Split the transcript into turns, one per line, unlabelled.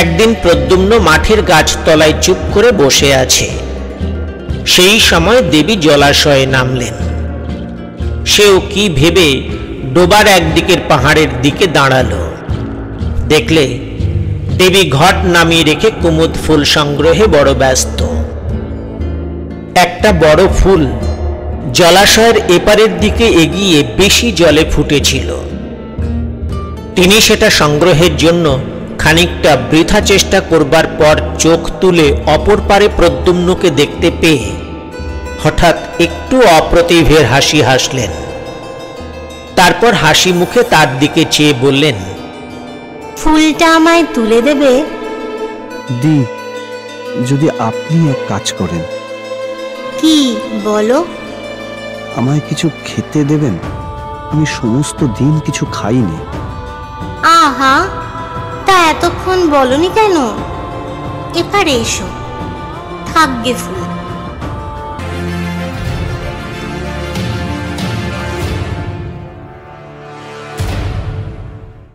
একদিন প্রদ্যুম্ন মাঠের গাছতলায় চুপ করে বসে আছে। সেই সময় দেবী জলাশয়ে নামলেন। সেও কি ভেবে ডোবার একদিকের পাহাড়ের দিকে দাঁড়ালো। দেখলে দেবী ঘট নামিয়ে রেখে কুমুদ ফুল সংগ্রহে বড় ব্যস্ত। একটা বড় ফুল জলাশয়ের এপারের দিকে এগিয়ে বেশি জলে ফুটেছিল। তিনি সেটা সংগ্রহের জন্য খানিকটা বৃথা চেষ্টা করবার পর চোখ তুলে অপর পারে প্রদ্যুম্নকে দেখতে পেয়ে হঠাৎ একটু অপ্রতিভের হাসি হাসলেন। তারপর হাসি মুখে তার দিকে চেয়ে বললেন,
ফুলটা আমায় তুলে দেবে?
দি, যদি আপনি এক কাজ করেন।
কি বলো?
আমায় কিছু খেতে দেবেন। আমি সমস্ত দিন কিছু খাইনি।
আহা, তা এতক্ষণ বলনি কেন? এপারে এসো, থাকবে ফুল।